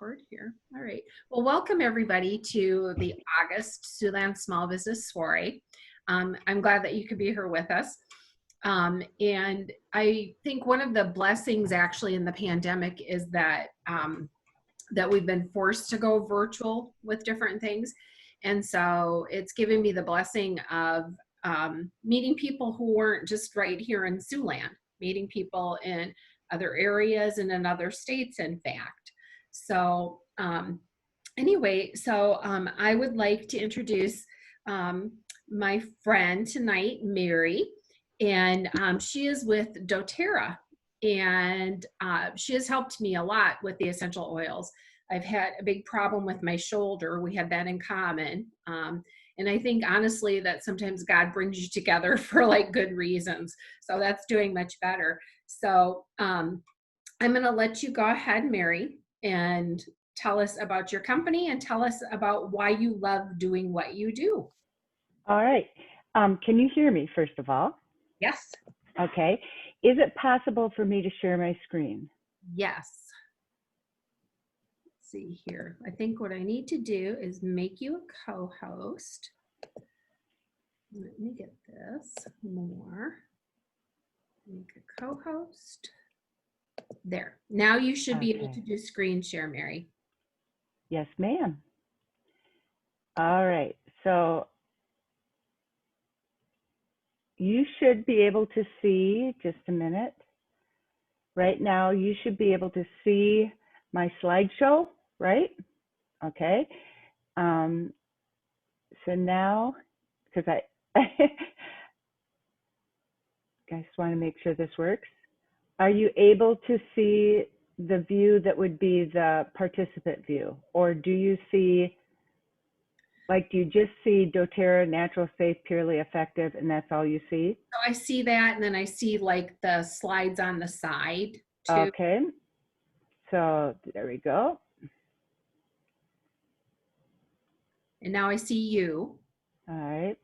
record here. All right. Well, welcome everybody to the August Siouxland Small Business Soiree. I'm glad that you could be here with us. And I think one of the blessings actually in the pandemic is that that we've been forced to go virtual with different things. And so it's given me the blessing of meeting people who weren't just right here in Siouxland, meeting people in other areas and in other states, in fact. So anyway, I would like to introduce my friend tonight, Mary, and she is with doTERRA, and she has helped me a lot with the essential oils. I've had a big problem with my shoulder. We have that in common. And I think honestly that sometimes God brings you together for like good reasons. So that's doing much better. So I'm going to let you go ahead, Mary, and tell us about your company and tell us about why you love doing what you do. All right. Can you hear me, first of all? Yes. Okay. Is it possible for me to share my screen? Yes. Let's see here. I think what I need to do is make you a co-host. Let me get this more. Make a co-host. There. Now you should be able to do screen share, Mary. Yes, ma'am. All right. So you should be able to see, just a minute. Right now, you should be able to see my slideshow, right? Okay. So now, because I just want to make sure this works. Are you able to see the view that would be the participant view? Or do you see, like, do you just see doTERRA, natural, safe, purely effective, and that's all you see? So I see that, and then I see like the slides on the side too. Okay. So there we go. And now I see you. All right.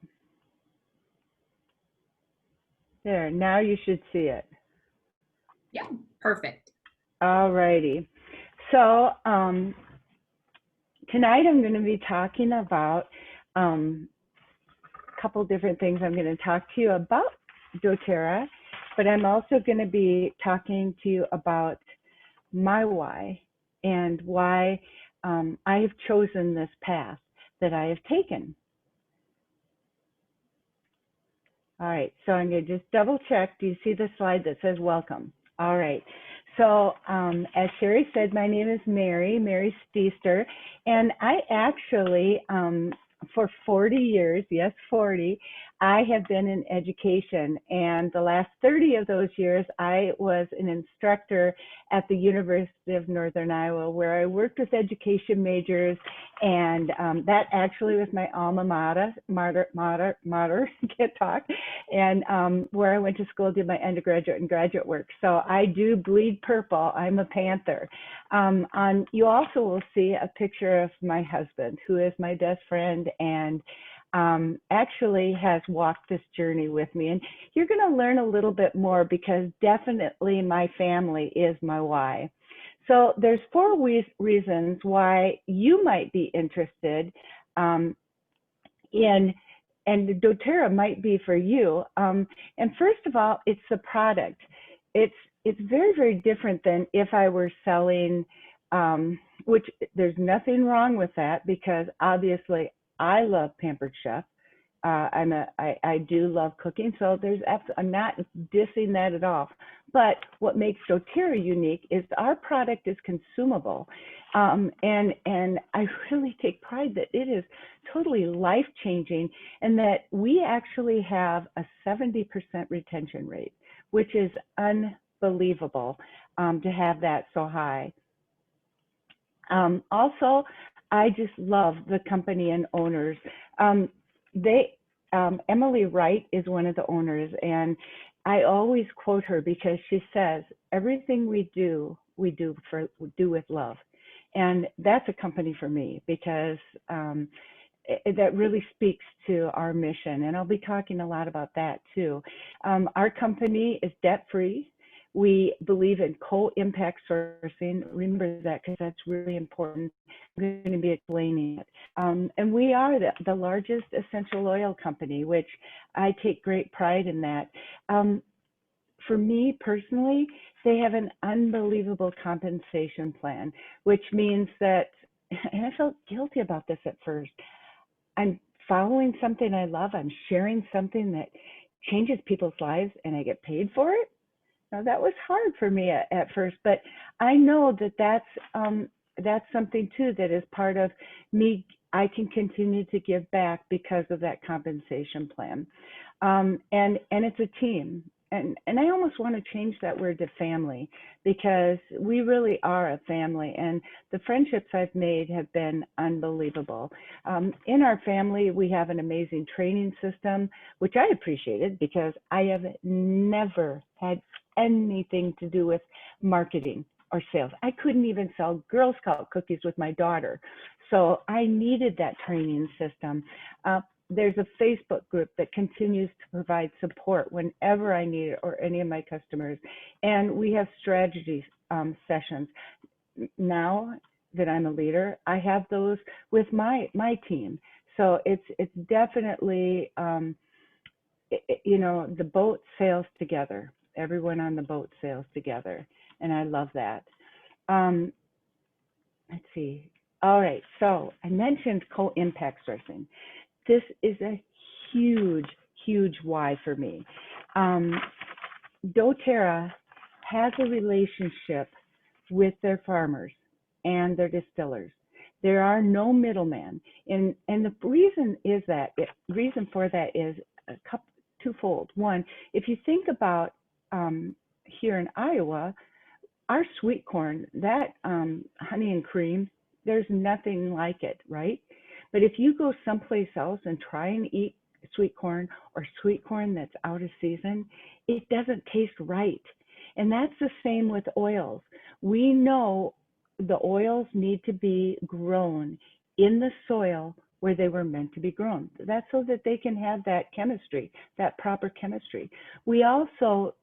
There, now you should see it. Yeah, perfect. All righty. So tonight I'm going to be talking about a couple different things. I'm going to talk to you about doTERRA, but I'm also going to be talking to you about my why and why I have chosen this path that I have taken. All right, so I'm going to just double check. Do you see the slide that says welcome? All right. So as Sherry said, my name is Mary Steester, and I actually, for 40 years, yes, 40, I have been in education, and the last 30 of those years, I was an instructor at the University of Northern Iowa, where I worked with education majors, and that actually was my alma mater, can't talk, and where I went to school, did my undergraduate and graduate work. So I do bleed purple. I'm a Panther. You also will see a picture of my husband, who is my best friend and actually has walked this journey with me. And you're going to learn a little bit more, because definitely my family is my why. So there's 4 reasons why you might be interested in, and doTERRA might be for you. And first of all, it's the product. It's very, very different than if I were selling, which there's nothing wrong with that, because obviously I love Pampered Chef. I do love cooking, so I'm not dissing that at all. But what makes doTERRA unique is our product is consumable, and I really take pride that it is totally life-changing, and that we actually have a 70% retention rate, which is unbelievable to have that so high. Also, I just love the company and owners. Emily Wright is one of the owners, and I always quote her because she says, everything we do with love. And that's a company for me, because that really speaks to our mission. And I'll be talking a lot about that too. Our company is debt-free. We believe in co-impact sourcing. Remember that because that's really important. I'm going to be explaining it. And we are the largest essential oil company, which I take great pride in that. For me personally, they have an unbelievable compensation plan, which means that, and I felt guilty about this at first, I'm following something I love, I'm sharing something that changes people's lives, and I get paid for it. Now that was hard for me at first, but I know that that's something too that is part of me. I can continue to give back because of that compensation plan, and it's a team. And I almost want to change that word to family, because we really are a family, and the friendships I've made have been unbelievable. In our family, we have an amazing training system, which I appreciated because I have never had anything to do with marketing or sales. I couldn't even sell Girl Scout cookies with my daughter. So I needed that training system. There's a Facebook group that continues to provide support whenever I need it, or any of my customers. And we have strategy sessions. Now that I'm a leader, I have those with my team. So it's definitely, the boat sails together. Everyone on the boat sails together. And I love that. Let's see. All right. So I mentioned co-impact sourcing. This is a huge, huge why for me. doTERRA has a relationship with their farmers and their distillers. There are no middlemen, and the reason for that is twofold. One, if you think about here in Iowa, our sweet corn, that honey and cream, there's nothing like it, right? But if you go someplace else and try and eat sweet corn, or sweet corn that's out of season, it doesn't taste right. And that's the same with oils. We know the oils need to be grown in the soil where they were meant to be grown. That's so that they can have that chemistry, that proper chemistry. We also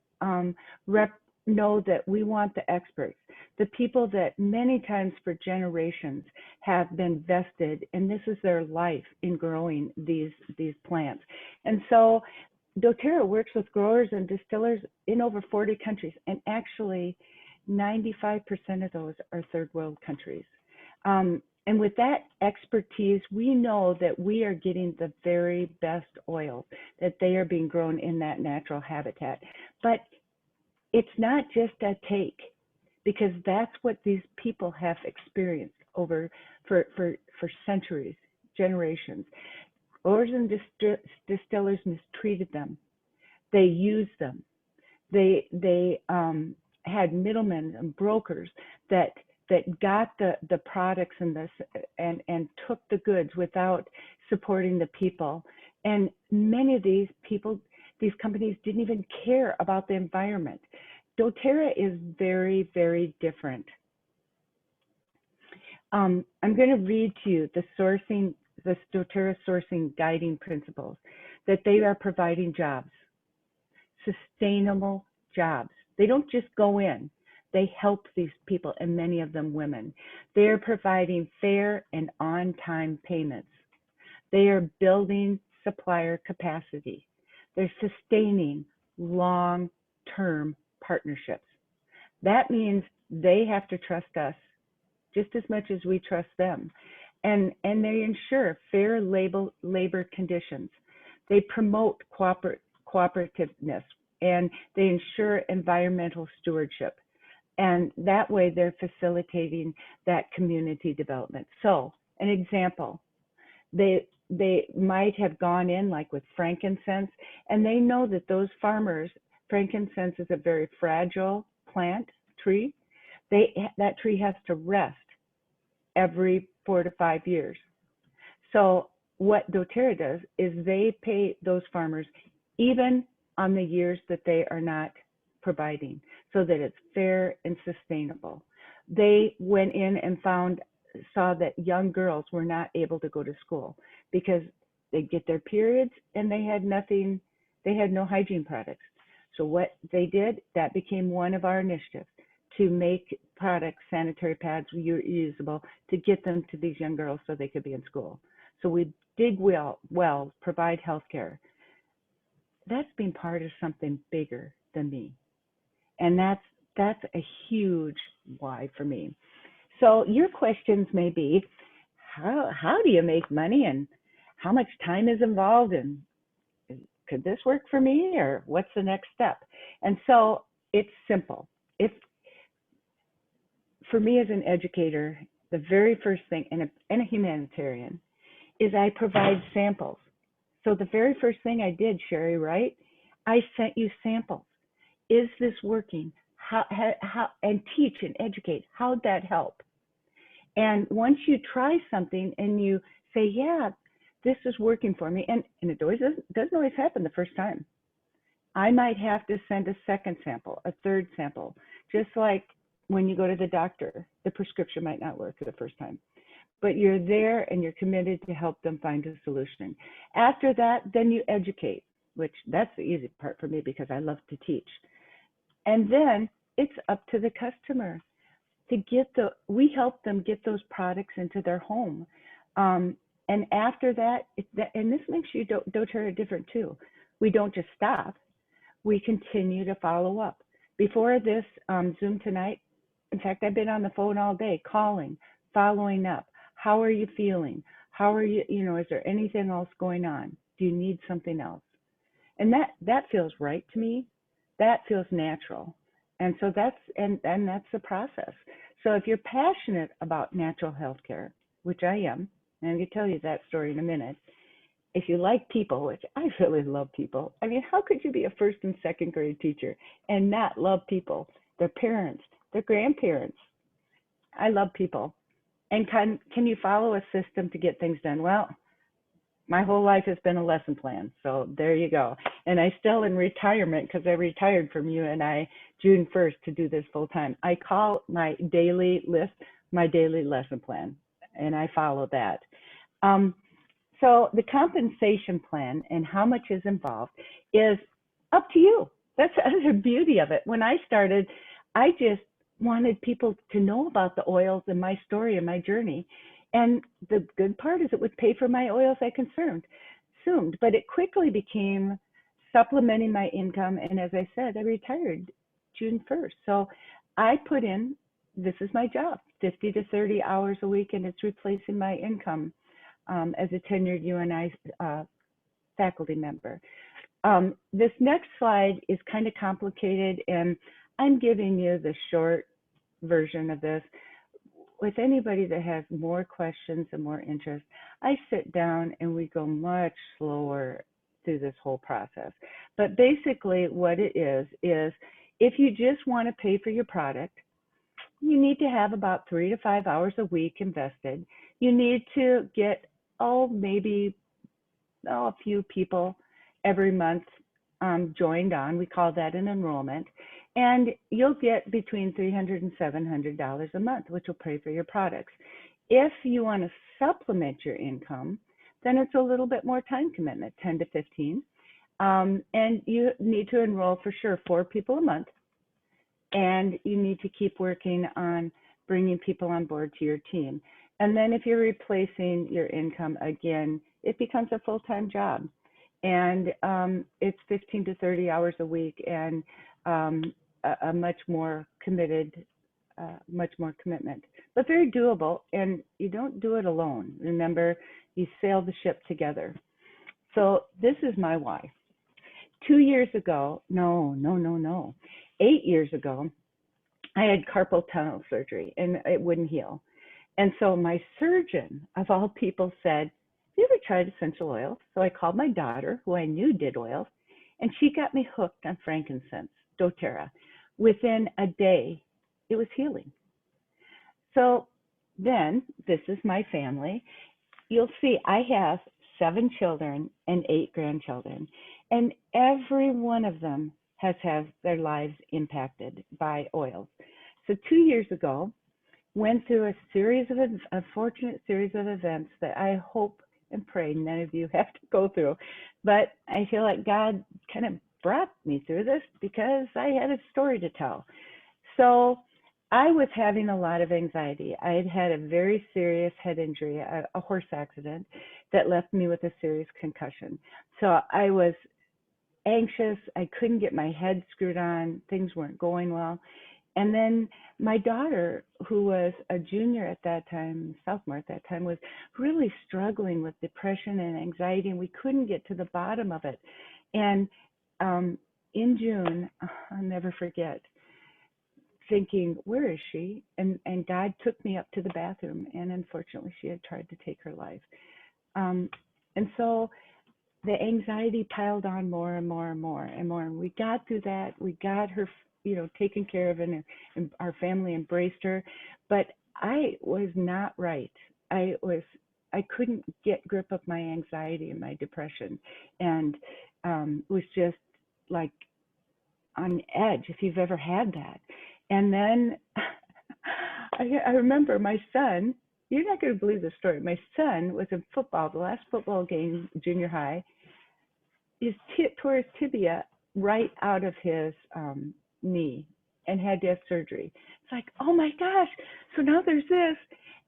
know that we want the experts, the people that many times for generations have been vested, and this is their life in growing these plants. And so doTERRA works with growers and distillers in over 40 countries, and actually 95% of those are third world countries. And with that expertise, we know that we are getting the very best oils, that they are being grown in that natural habitat. But it's not just a take, because that's what these people have experienced over for centuries, generations. Growers and distillers mistreated them. They used them. They had middlemen and brokers that got the products and took the goods without supporting the people. And many of these companies didn't even care about the environment. doTERRA is very, very different. I'm going to read to you the doTERRA sourcing guiding principles, that they are providing jobs, sustainable jobs. They don't just go in, they help these people, and many of them women. They are providing fair and on-time payments. They are building supplier capacity. They're sustaining long-term partnerships. That means they have to trust us just as much as we trust them. And they ensure fair labor conditions. They promote cooperativeness, and they ensure environmental stewardship. And that way they're facilitating that community development. So an example, they might have gone in like with frankincense, and they know that those farmers, frankincense is a very fragile tree. That tree has to rest every 4 to 5 years. So what doTERRA does is they pay those farmers even on the years that they are not providing, so that it's fair and sustainable. They went in and saw that young girls were not able to go to school because they'd get their periods and they had no hygiene products. So what they did, that became one of our initiatives to make products, sanitary pads, reusable, to get them to these young girls so they could be in school. So we dig wells, provide health care. That's been part of something bigger than me. And that's a huge why for me. So your questions may be, how do you make money, and how much time is involved, and could this work for me, or what's the next step? And so it's simple. If for me as an educator, the very first thing, and a humanitarian, is I provide samples. So the very first thing I did, Sherry, right? I sent you samples. Is this working? How, and teach and educate. How'd that help? And once you try something and you say, yeah, this is working for me, and it always doesn't always happen the first time. I might have to send a second sample, a third sample, just like when you go to the doctor, the prescription might not work the first time, but you're there and you're committed to help them find a solution. After that, then you educate, which that's the easy part for me because I love to teach. And then it's up to the customer to we help them get those products into their home. And after that, and this makes you doTERRA different too. We don't just stop, we continue to follow up. Before this Zoom tonight, in fact, I've been on the phone all day calling, following up. How are you feeling? How are you, is there anything else going on? Do you need something else? And that feels right to me. That feels natural. And so that's the process. So if you're passionate about natural health care, which I am, and I'm going to tell you that story in a minute. If you like people, which I really love people, I mean, how could you be a first and second grade teacher and not love people, their parents, their grandparents? I love people. And can you follow a system to get things done? Well, my whole life has been a lesson plan. So there you go. And I still in retirement, because I retired from UNI June 1st to do this full time. I call my daily list my daily lesson plan, and I follow that. So the compensation plan and how much is involved is up to you. That's the beauty of it. When I started, I just wanted people to know about the oils and my story and my journey. And the good part is it would pay for my oils I consumed, but it quickly became supplementing my income. And as I said, I retired June 1st. So I put in, this is my job, 50 to 30 hours a week, and it's replacing my income as a tenured UNI faculty member. This next slide is kind of complicated, and I'm giving you the short version of this. With anybody that has more questions and more interest, I sit down and we go much slower through this whole process. But basically what it is if you just want to pay for your product, you need to have about 3 to 5 hours a week invested. You need to get, maybe a few people every month joined on. We call that an enrollment. And you'll get between $300 and $700 a month, which will pay for your products. If you want to supplement your income, then it's a little bit more time commitment, 10 to 15. And you need to enroll for sure 4 people a month. And you need to keep working on bringing people on board to your team. And then if you're replacing your income again, it becomes a full-time job. And it's 15 to 30 hours a week, and a much more commitment, but very doable. And you don't do it alone. Remember, you sail the ship together. So this is my why. 2 years ago, 8 years ago, I had carpal tunnel surgery and it wouldn't heal. And so my surgeon, of all people, said, have you ever tried essential oils? So I called my daughter, who I knew did oils, and she got me hooked on frankincense, doTERRA. Within a day, it was healing. So then, this is my family. You'll see I have 7 children and 8 grandchildren, and every one of them has had their lives impacted by oils. So 2 years ago, went through a unfortunate series of events that I hope and pray none of you have to go through. But I feel like God kind of brought me through this because I had a story to tell. So I was having a lot of anxiety. I had had a very serious head injury, a horse accident that left me with a serious concussion. So I was anxious. I couldn't get my head screwed on. Things weren't going well. And then my daughter, who was a junior at that time, sophomore at that time, was really struggling with depression and anxiety, and we couldn't get to the bottom of it. And in June, I'll never forget, thinking, where is she? And God took me up to the bathroom, and unfortunately, she had tried to take her life. And so the anxiety piled on more and more and more and more. And we got through that. We got her, taken care of, and our family embraced her. But I was not right. I couldn't get grip of my anxiety and my depression, and was just like on edge, if you've ever had that. And then I remember my son, you're not going to believe the story. My son was in football, the last football game, junior high. Tore his tibia right out of his knee and had to have surgery. It's like, oh my gosh, so now there's this.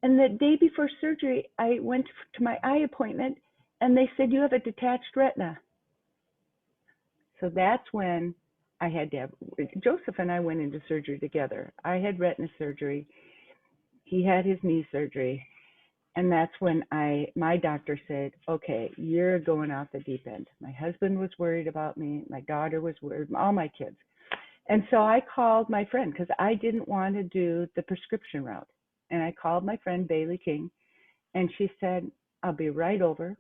And the day before surgery, I went to my eye appointment, and they said, you have a detached retina. So that's when I had to have, Joseph and I went into surgery together. I had retina surgery. He had his knee surgery. And that's when my doctor said, okay, you're going out the deep end. My husband was worried about me. My daughter was worried, all my kids. And so I called my friend, because I didn't want to do the prescription route. And I called my friend Bailey King, and she said, I'll be right over,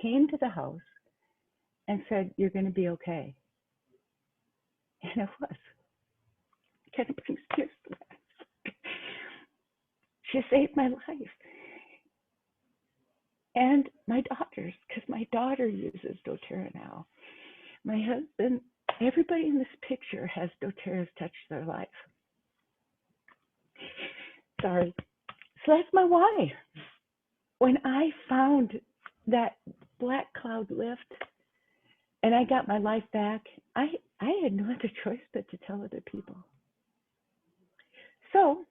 came to the house and said, you're going to be okay. And it was. Kind of brings tears to that. She saved my life. And my daughter's, because my daughter uses doTERRA now. My husband, everybody in this picture has doTERRA's touched their life. Sorry. So that's my why. When I found that black cloud lift and I got my life back, I had no other choice but to tell other people. So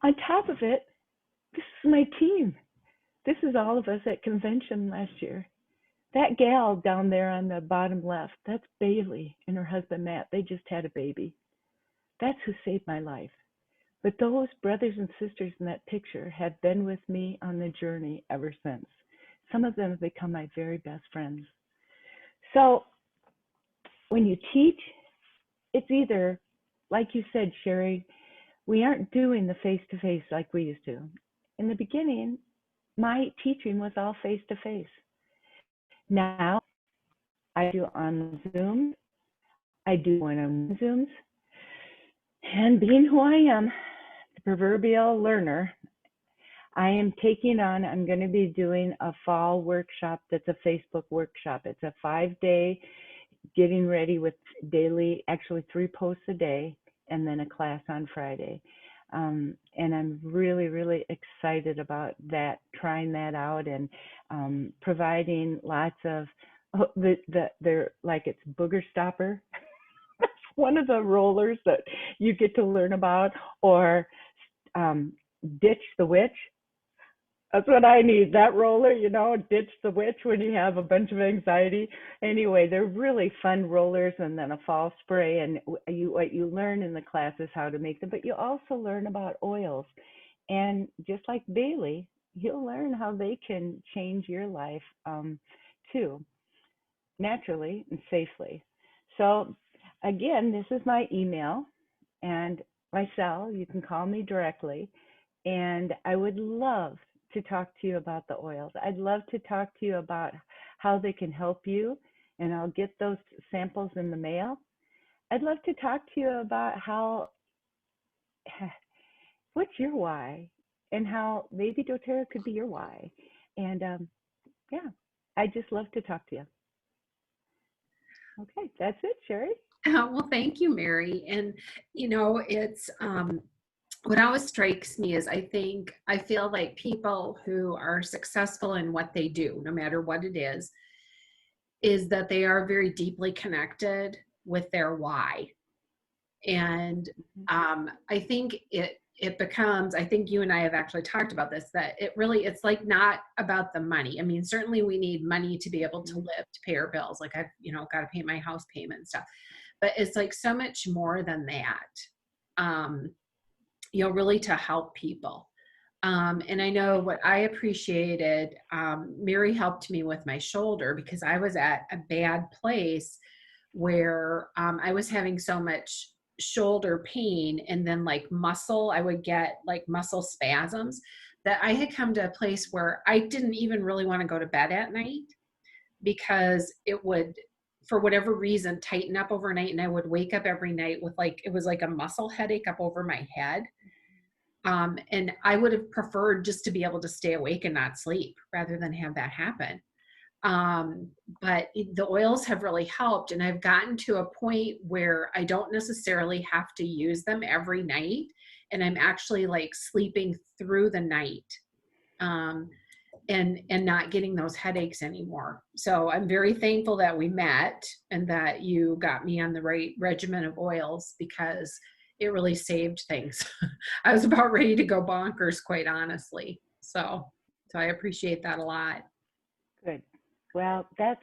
on top of it, this is my team. This is all of us at convention last year. That gal down there on the bottom left, that's Bailey and her husband Matt. They just had a baby. That's who saved my life. But those brothers and sisters in that picture have been with me on the journey ever since. Some of them have become my very best friends. So when you teach, it's either, like you said, Sherry, we aren't doing the face-to-face like we used to. In the beginning, my teaching was all face-to-face. Now, I do on Zoom. I do one-on-one Zooms. And being who I am, the proverbial learner, I am taking on, I'm going to be doing a fall workshop that's a Facebook workshop. It's a 5-day getting ready with daily, actually 3 posts a day, and then a class on Friday. And I'm really, really excited about that, trying that out, and providing lots of, they're like, it's booger stopper. That's one of the rollers that you get to learn about, or ditch the witch. That's what I need, that roller, ditch the witch when you have a bunch of anxiety. Anyway, they're really fun rollers, and then a fall spray. And what you learn in the class is how to make them, but you also learn about oils. And just like Bailey, you'll learn how they can change your life too, naturally and safely. So again, this is my email and my cell. You can call me directly. And I would love to talk to you about the oils. I'd love to talk to you about how they can help you, and I'll get those samples in the mail. I'd love to talk to you about what's your why, and how maybe doTERRA could be your why. And yeah, I just love to talk to you. Okay, that's it, Sherry. Well, thank you, Mary. And, it's, what always strikes me is I feel like people who are successful in what they do, no matter what it is, is that they are very deeply connected with their why. And I think it becomes, I think you and I have actually talked about this, that it's like not about the money. I mean, certainly we need money to be able to live, to pay our bills. Like I've, got to pay my house payment and stuff, but it's like so much more than that, really to help people. And I know what I appreciated, Mary helped me with my shoulder because I was at a bad place where I was having so much shoulder pain, and then like I would get like muscle spasms, that I had come to a place where I didn't even really want to go to bed at night because it would, for whatever reason, tighten up overnight, and I would wake up every night with it was like a muscle headache up over my head. And I would have preferred just to be able to stay awake and not sleep rather than have that happen. But the oils have really helped, and I've gotten to a point where I don't necessarily have to use them every night, and I'm actually like sleeping through the night, and not getting those headaches anymore. So I'm very thankful that we met and that you got me on the right regimen of oils, because it really saved things. I was about ready to go bonkers, quite honestly. So I appreciate that a lot. Good. Well, that's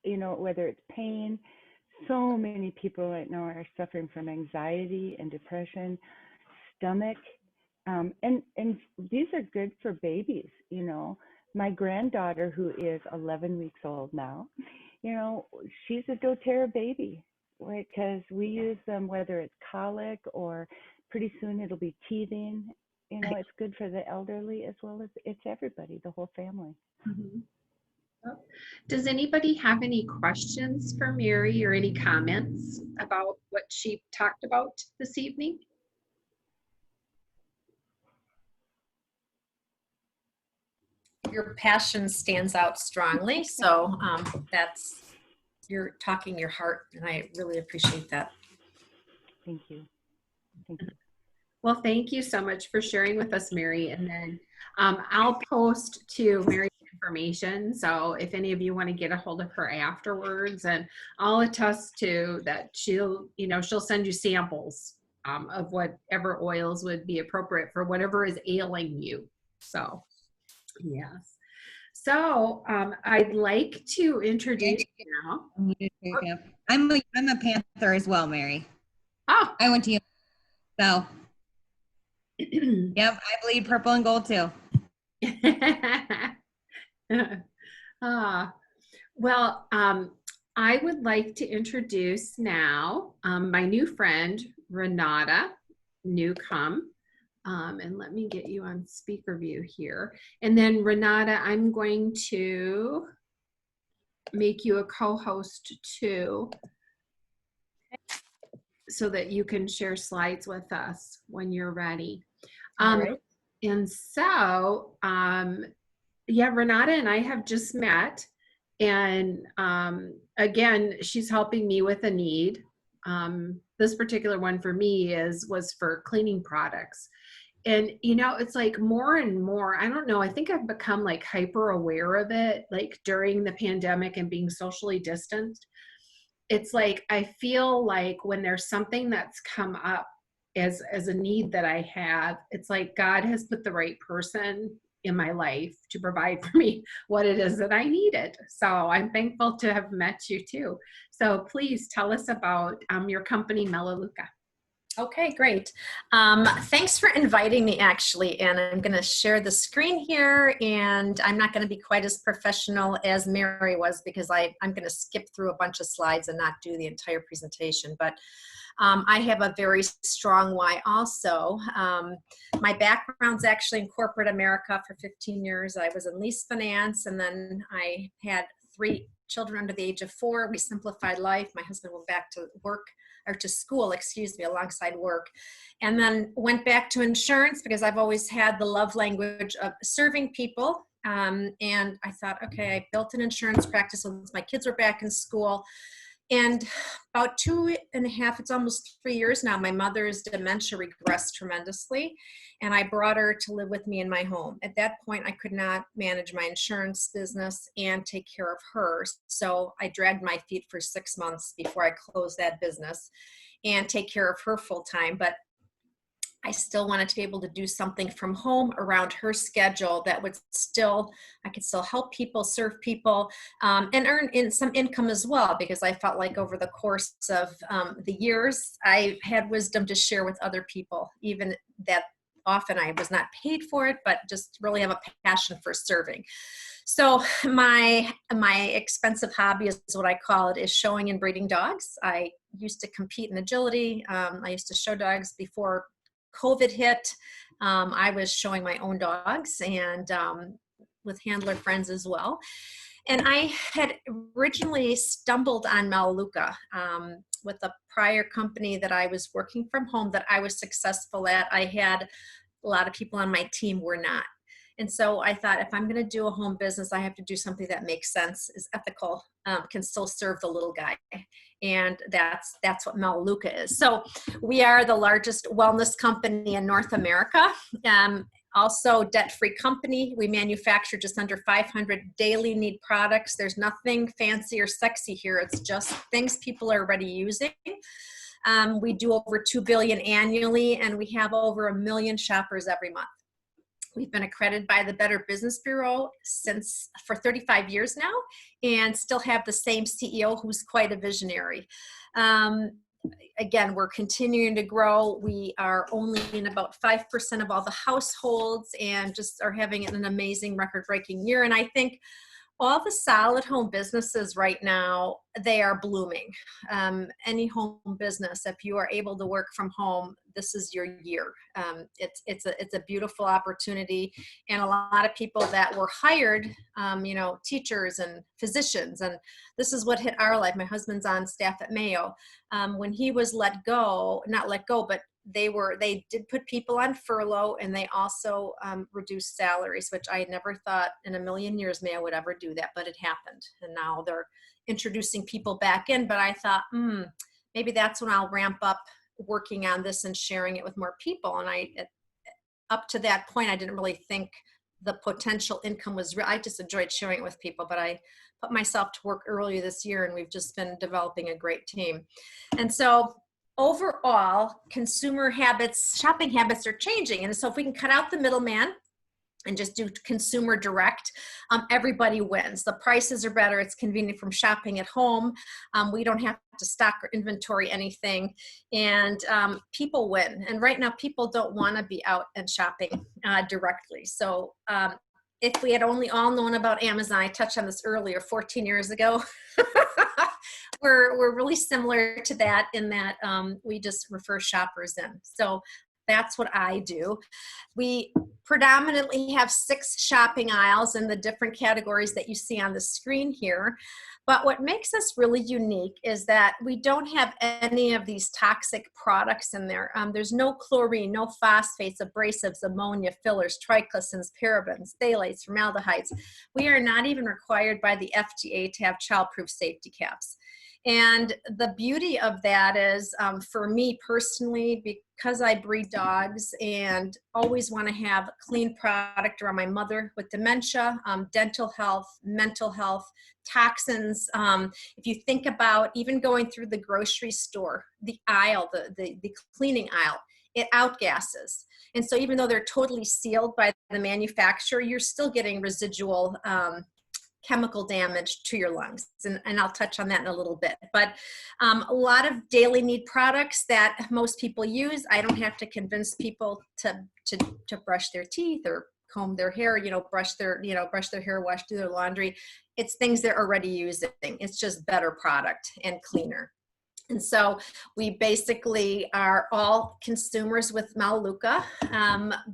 whether it's pain, so many people right now are suffering from anxiety and depression, stomach, and these are good for babies. My granddaughter, who is 11 weeks old now, she's a doTERRA baby, right? Because we use them whether it's colic or pretty soon it'll be teething. It's good for the elderly as well as it's everybody, the whole family. Mm-hmm. Does anybody have any questions for Mary or any comments about what she talked about this evening? Your passion stands out strongly, so you're talking your heart, and I really appreciate that. Thank you. Thank you. Well, thank you so much for sharing with us, Mary. And then I'll post to Mary's information. So if any of you want to get a hold of her afterwards, and I'll attest to that she'll send you samples of whatever oils would be appropriate for whatever is ailing you. So, yes. So I'd like to introduce now. I'm a Panther as well, Mary. Oh, I went to you. So, yep, I bleed purple and gold too. Well, I would like to introduce now my new friend, Renata Newcomb. And let me get you on speaker view here. And then Renata, I'm going to make you a co-host too, so that you can share slides with us when you're ready. Right. And so, yeah, Renata and I have just met, and again, she's helping me with a need. This particular one for me was for cleaning products. And, it's like more and more, I don't know, I think I've become like hyper aware of it, like during the pandemic and being socially distanced. It's like, I feel like when there's something that's come up as a need that I have, it's like God has put the right person in my life to provide for me what it is that I needed. So I'm thankful to have met you too. So please tell us about your company, Melaleuca. Okay, great. Thanks for inviting me, actually, and I'm going to share the screen here, and I'm not going to be quite as professional as Mary was, because I'm going to skip through a bunch of slides and not do the entire presentation, but I have a very strong why also. My background's actually in corporate America for 15 years. I was in lease finance, and then I had 3 children under the age of 4. We simplified life. My husband went back to work, or to school, excuse me, alongside work, and then went back to insurance because I've always had the love language of serving people. And I thought, okay, I built an insurance practice once my kids were back in school. And about 2.5, it's almost 3 years now, my mother's dementia regressed tremendously, and I brought her to live with me in my home. At that point, I could not manage my insurance business and take care of her. So I dragged my feet for 6 months before I closed that business and take care of her full time. But I still wanted to be able to do something from home around her schedule that would still, I could still help people, serve people, and earn in some income as well, because I felt like over the course of the years, I had wisdom to share with other people, even that often I was not paid for it, but just really have a passion for serving. So my expensive hobby is what I call it, is showing and breeding dogs. I used to compete in agility. I used to show dogs before COVID hit. I was showing my own dogs and with handler friends as well. And I had originally stumbled on Melaleuca with a prior company that I was working from home that I was successful at. I had a lot of people on my team were not. And so I thought, if I'm going to do a home business, I have to do something that makes sense, is ethical, can still serve the little guy. And that's what Melaleuca is. So we are the largest wellness company in North America. Also debt-free company. We manufacture just under 500 daily need products. There's nothing fancy or sexy here. It's just things people are already using. We do over 2 billion annually, and we have over 1 million shoppers every month. We've been accredited by the Better Business Bureau for 35 years now, and still have the same CEO who's quite a visionary. Again, we're continuing to grow. We are only in about 5% of all the households, and just are having an amazing record-breaking year. And I think all the solid home businesses right now, they are blooming. Any home business, if you are able to work from home, this is your year. It's a beautiful opportunity. And a lot of people that were hired, teachers and physicians, and this is what hit our life. My husband's on staff at Mayo. When he was let go, not let go, but they did put people on furlough, and they also reduced salaries, which I had never thought in a million years Mayo would ever do that, but it happened. And now they're introducing people back in. But I thought, maybe that's when I'll ramp up working on this and sharing it with more people. And up to that point, I didn't really think the potential income was real. I just enjoyed sharing it with people, but I put myself to work earlier this year, and we've just been developing a great team. And so overall, consumer habits, shopping habits are changing. And so if we can cut out the middleman and just do consumer direct, everybody wins. The prices are better. It's convenient from shopping at home. We don't have to stock or inventory anything, and people win. And right now, people don't want to be out and shopping directly. So if we had only all known about Amazon, I touched on this earlier, 14 years ago, we're really similar to that in that we just refer shoppers in. So that's what I do. We predominantly have 6 shopping aisles in the different categories that you see on the screen here. But what makes us really unique is that we don't have any of these toxic products in there. There's no chlorine, no phosphates, abrasives, ammonia, fillers, triclosans, parabens, phthalates, formaldehydes. We are not even required by the FDA to have childproof safety caps. And the beauty of that is, for me personally, because I breed dogs and always want to have clean product around my mother with dementia, dental health, mental health, toxins. If you think about even going through the grocery store, the aisle, the cleaning aisle, it outgasses. And so even though they're totally sealed by the manufacturer, you're still getting residual chemical damage to your lungs. And I'll touch on that in a little bit. But a lot of daily need products that most people use, I don't have to convince people to brush their teeth or comb their hair, brush their hair, wash, do their laundry. It's things they're already using. It's just better product and cleaner. And so we basically are all consumers with Melaleuca,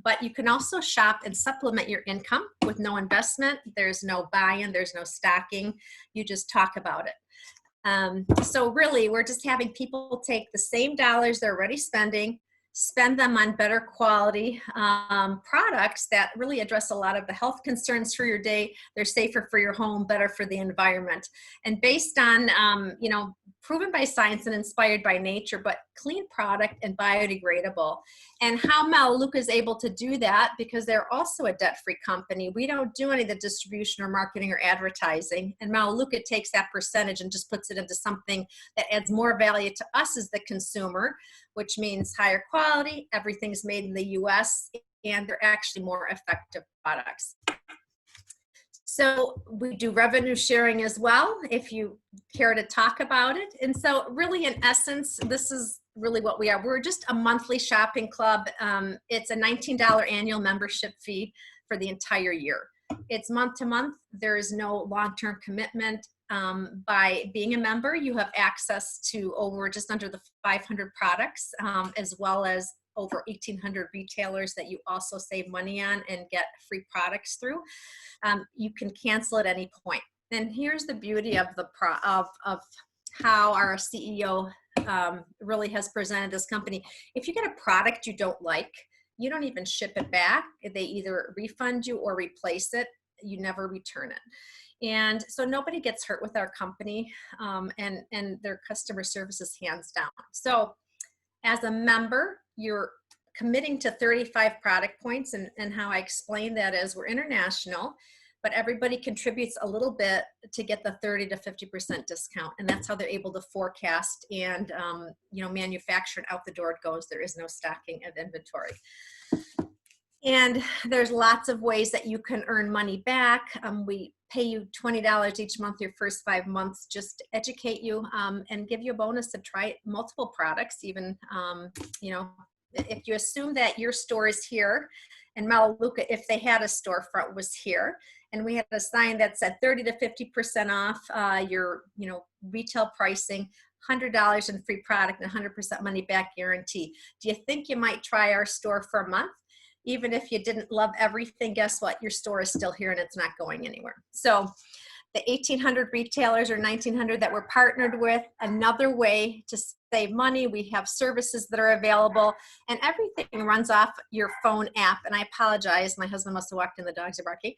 but you can also shop and supplement your income with no investment. There's no buy-in, there's no stocking. You just talk about it. So really, we're just having people take the same dollars they're already spending, spend them on better quality products that really address a lot of the health concerns for your day. They're safer for your home, better for the environment. And based on, proven by science and inspired by nature, but clean product and biodegradable. And how Melaleuca is able to do that, because they're also a debt-free company. We don't do any of the distribution or marketing or advertising. And Melaleuca takes that percentage and just puts it into something that adds more value to us as the consumer, which means higher quality, everything's made in the US, and they're actually more effective products. So we do revenue sharing as well, if you care to talk about it. And so really, in essence, this is really what we are. We're just a monthly shopping club. It's a $19 annual membership fee for the entire year. It's month to month. There is no long-term commitment. By being a member, you have access to over just under the 500 products, as well as over 1,800 retailers that you also save money on and get free products through. You can cancel at any point. And here's the beauty of of how our CEO really has presented this company. If you get a product you don't like, you don't even ship it back. They either refund you or replace it. You never return it. And so nobody gets hurt with our company, and their customer service is hands down. So as a member, you're committing to 35 product points, and how I explain that is we're international, but everybody contributes a little bit to get the 30 to 50% discount, and that's how they're able to forecast and manufacture, and out the door it goes. There is no stocking of inventory. And there's lots of ways that you can earn money back. We pay you $20 each month, your first 5 months, just to educate you, and give you a bonus to try multiple products. Even, if you assume that your store is here, and Melaleuca, if they had a storefront, was here, and we had a sign that said 30 to 50% off your, retail pricing, $100 in free product, and 100% money back guarantee. Do you think you might try our store for a month? Even if you didn't love everything, guess what? Your store is still here and it's not going anywhere. So the 1,800 retailers or 1,900 that we're partnered with, another way to save money. We have services that are available, and everything runs off your phone app. And I apologize, my husband must have walked in, the dogs are barking.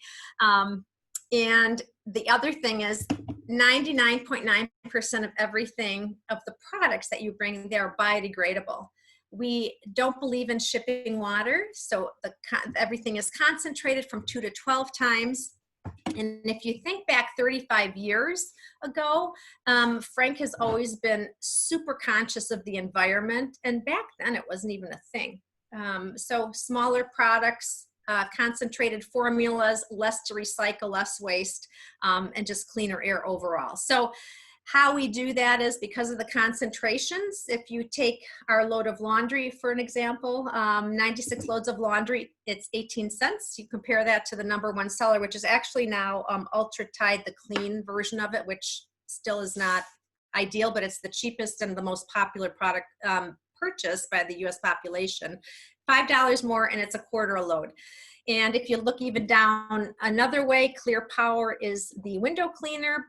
And the other thing is 99.9% of everything, of the products that you bring, they're biodegradable. We don't believe in shipping water, so everything is concentrated from 2 to 12 times. And if you think back 35 years ago, Frank has always been super conscious of the environment, and back then it wasn't even a thing. So smaller products, concentrated formulas, less to recycle, less waste, and just cleaner air overall. So how we do that is because of the concentrations. If you take our load of laundry, for an example, 96 loads of laundry, it's 18 cents. You compare that to the #1 seller, which is actually now Ultra Tide, the clean version of it, which still is not ideal, but it's the cheapest and the most popular product purchased by the US population. $5 more, and it's a quarter a load. And if you look even down another way, Clear Power is the window cleaner,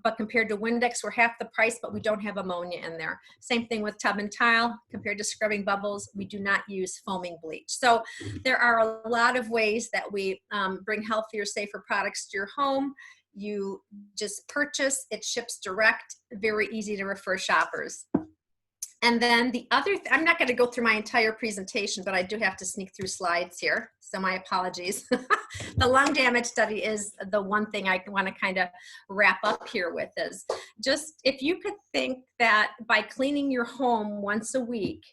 but compared to Windex, we're half the price, but we don't have ammonia in there. Same thing with tub and tile. Compared to scrubbing bubbles, we do not use foaming bleach. So there are a lot of ways that we bring healthier, safer products to your home. You just purchase, it ships direct, very easy to refer shoppers. And then the other, I'm not going to go through my entire presentation, but I do have to sneak through slides here. So my apologies. The lung damage study is the one thing I want to kind of wrap up here with, is just if you could think that by cleaning your home once a week,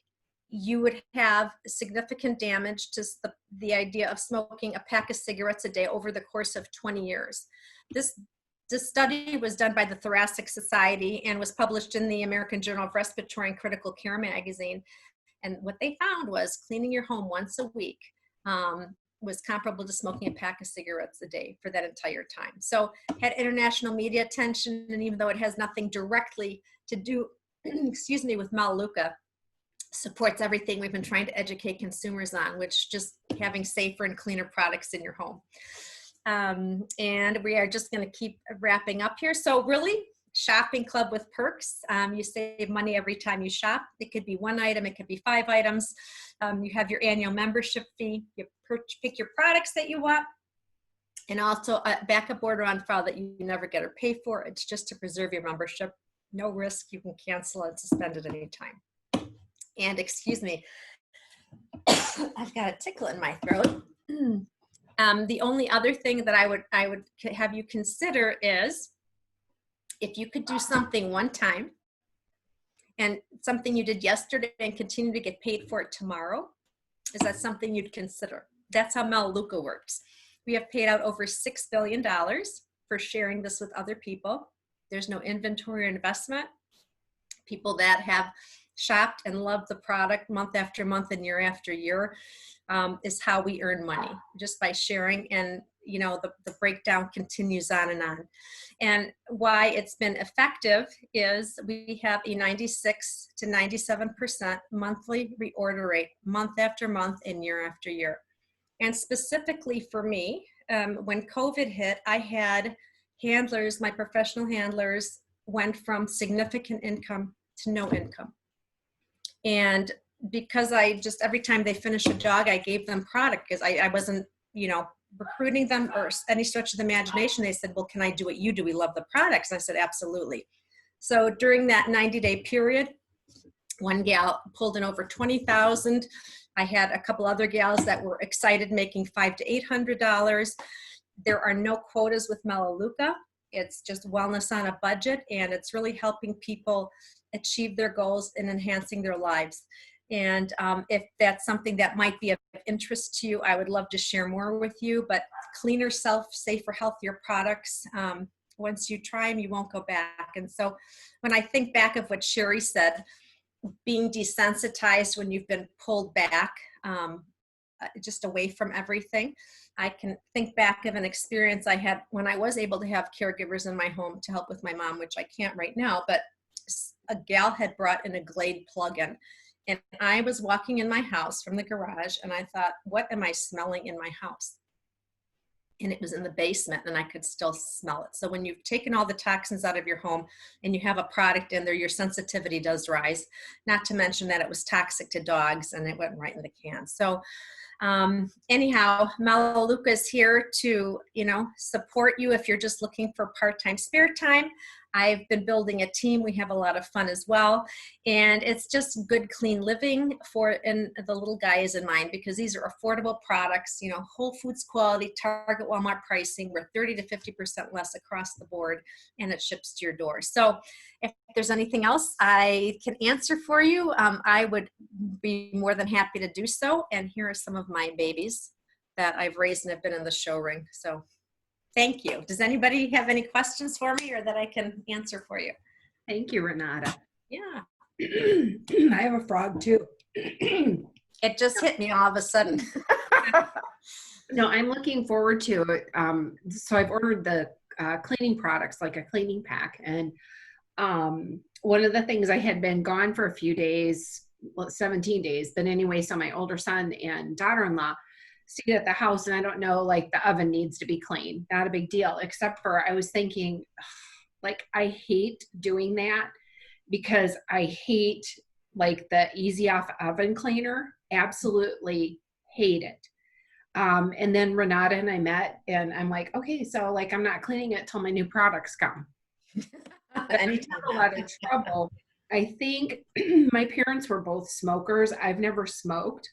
you would have significant damage to the idea of smoking a pack of cigarettes a day over the course of 20 years. This study was done by the Thoracic Society and was published in the American Journal of Respiratory and Critical Care magazine. And what they found was cleaning your home once a week was comparable to smoking a pack of cigarettes a day for that entire time. So had international media attention, and even though it has nothing directly to do, excuse me, with Melaleuca, supports everything we've been trying to educate consumers on, which just having safer and cleaner products in your home. And we are just going to keep wrapping up here. So really, shopping club with perks. You save money every time you shop. It could be 1 item, it could be 5 items. You have your annual membership fee. You pick your products that you want, and also a backup order on file that you never get or pay for. It's just to preserve your membership No risk. You can cancel and suspend at any time. And excuse me, I've got a tickle in my throat. The only other thing that I would have you consider is if you could do something one time and something you did yesterday and continue to get paid for it tomorrow, is that something you'd consider? That's how Melaleuca works. We have paid out over $6 billion for sharing this with other people. There's no inventory or investment. People that have shopped and loved the product month after month and year after year is how we earn money, just by sharing. And you know, the breakdown continues on and on. And why it's been effective is we have a 96 to 97% monthly reorder rate, month after month and year after year. And specifically for me, when COVID hit, I had handlers, my professional handlers went from significant income to no income. And because I just, every time they finish a dog, I gave them product, because I wasn't, you know, recruiting them or any stretch of the imagination. They said, well, can I do what you do? We love the products. And I said, absolutely. So during that 90-day period, one gal pulled in over 20,000. I had a couple other gals that were excited, making $500 to $800. There are no quotas with Melaleuca. It's just wellness on a budget, and it's really helping people achieve their goals and enhancing their lives. And if that's something that might be of interest to you, I would love to share more with you. But cleaner, safer, healthier products, once you try them, you won't go back. And so when I think back of what Sherry said, being desensitized when you've been pulled back, just away from everything, I can think back of an experience I had when I was able to have caregivers in my home to help with my mom, which I can't right now, but a gal had brought in a Glade plug-in. And I was walking in my house from the garage, and I thought, what am I smelling in my house? And it was in the basement, and I could still smell it. So when you've taken all the toxins out of your home and you have a product in there, your sensitivity does rise. Not to mention that it was toxic to dogs, and it went right in the can. So anyhow, Melaleuca is here to, you know, support you if you're just looking for part-time spare time. I've been building a team. We have a lot of fun as well. And it's just good, clean living and the little guy is in mind, because these are affordable products, you know, Whole Foods quality, Target, Walmart pricing. We're 30 to 50% less across the board, and it ships to your door. So if there's anything else I can answer for you, I would be more than happy to do so. And here are some of my babies that I've raised and have been in the show ring. So thank you. Does anybody have any questions for me or that I can answer for you? Thank you, Renata. Yeah. I have a frog too. It just hit me all of a sudden. No, I'm looking forward to it. So I've ordered the cleaning products, like a cleaning pack. And one of the things, I had been gone for a few days, well, 17 days, but anyway, so my older son and daughter-in-law stayed at the house, and I don't know, like the oven needs to be clean. Not a big deal, except for I was thinking, like, I hate doing that, because I hate like the easy off oven cleaner. Absolutely hate it. And then Renata and I met, and I'm like, okay, so like I'm not cleaning it till my new products come. Anytime. A lot of trouble. I think my parents were both smokers. I've never smoked,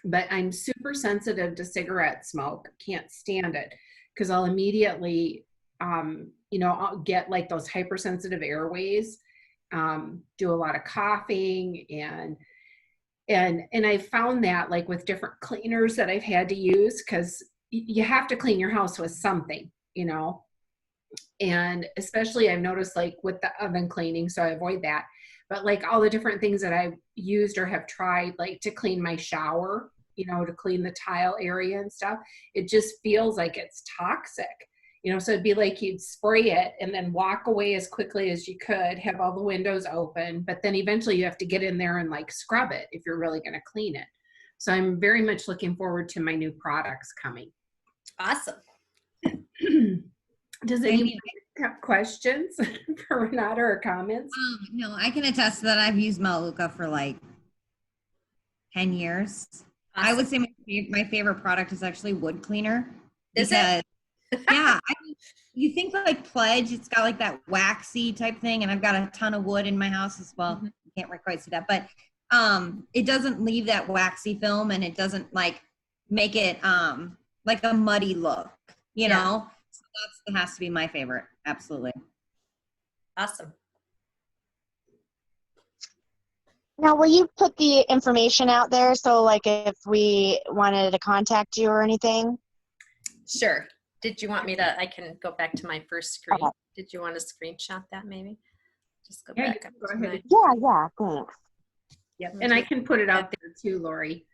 but I'm super sensitive to cigarette smoke. Can't stand it, because I'll immediately, you know, I'll get like those hypersensitive airways, do a lot of coughing, and I found that like with different cleaners that I've had to use, because you have to clean your house with something, you know, and especially I've noticed like with the oven cleaning, so I avoid that. But like all the different things that I've used or have tried, like to clean my shower, you know, to clean the tile area and stuff, it just feels like it's toxic, you know. So it'd be like you'd spray it and then walk away as quickly as you could, have all the windows open, but then eventually you have to get in there and like scrub it if you're really going to clean it. So I'm very much looking forward to my new products coming. Awesome. Does anybody have questions for Renata or comments? No, I can attest to that. I've used Melaleuca for like 10 years. Awesome. I would say my favorite product is actually wood cleaner. Is it? Yeah, you think like Pledge, it's got like that waxy type thing, and I've got a ton of wood in my house as well. Mhm. You can't quite see that, but it doesn't leave that waxy film, and it doesn't like make it like a muddy look, you Yeah. know. So that has to be my favorite, absolutely. Awesome. Now, will you put the information out there? So like if we wanted to contact you or anything? Sure. Did you want me to, I can go back to my first screen. Okay. Did you want to screenshot that maybe? Just go Yeah, you back can up go to ahead. my, Yeah, thanks. Yep. And I can put it out there too, Lori.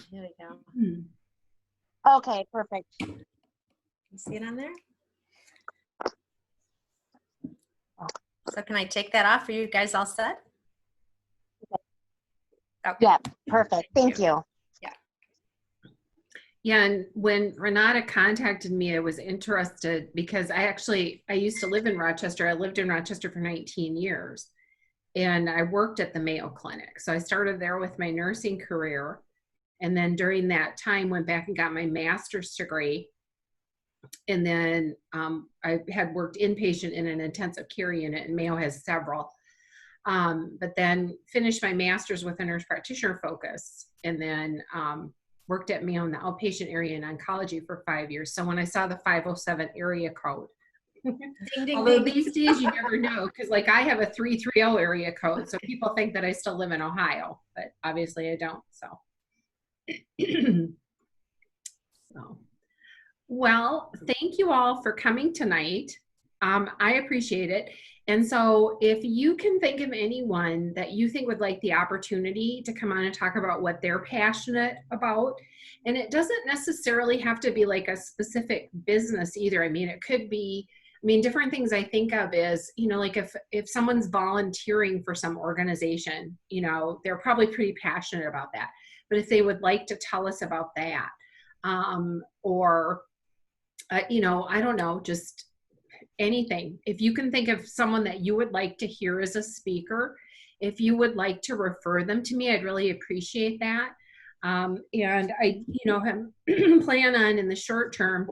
here we go. Okay, perfect. Can you see it on there? So can I take that off? Are you guys all set? Okay. Yeah, perfect. Thank you. Yeah, and when Renata contacted me, I was interested because I used to live in Rochester. I lived in Rochester for 19 years and I worked at the Mayo Clinic. So I started there with my nursing career. And then during that time, went back and got my master's degree. And then I had worked inpatient in an intensive care unit, and Mayo has several. But then finished my master's with a nurse practitioner focus, and then worked at Mayo in the outpatient area in oncology for 5 years. So when I saw the 507 area code, Ding, ding, although ding. these days you never know, because like I have a 330 area code, so people think that I still live in Ohio, but obviously I don't. So, so. Well, thank you all for coming tonight. I appreciate it. And so if you can think of anyone that you think would like the opportunity to come on and talk about what they're passionate about, and it doesn't necessarily have to be like a specific business either. I mean, it could be, different things I think of is, like if someone's volunteering for some organization, they're probably pretty passionate about that. But if they would like to tell us about that, or I don't know, just anything. If you can think of someone that you would like to hear as a speaker, if you would like to refer them to me, I'd really appreciate that. And I, plan on in the short term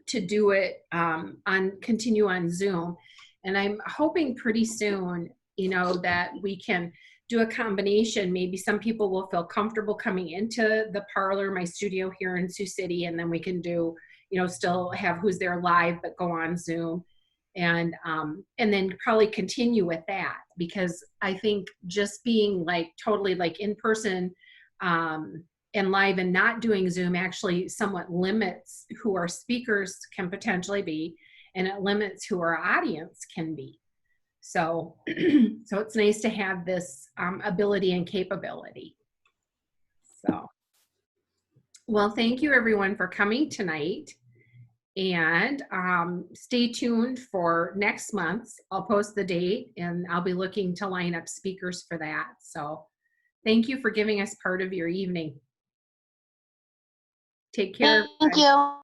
to do it continue on Zoom. And I'm hoping pretty soon, that we can do a combination. Maybe some people will feel comfortable coming into the parlor, my studio here in Sioux City, and then we can do, still have who's there live, but go on Zoom, and then probably continue with that, because I think just being like totally like in person and live and not doing Zoom actually somewhat limits who our speakers can potentially be, and it limits who our audience can be. So, so it's nice to have this ability and capability. So, well, thank you everyone for coming tonight. And stay tuned for next month. I'll post the date and I'll be looking to line up speakers for that. So thank you for giving us part of your evening. Take care. Thank you.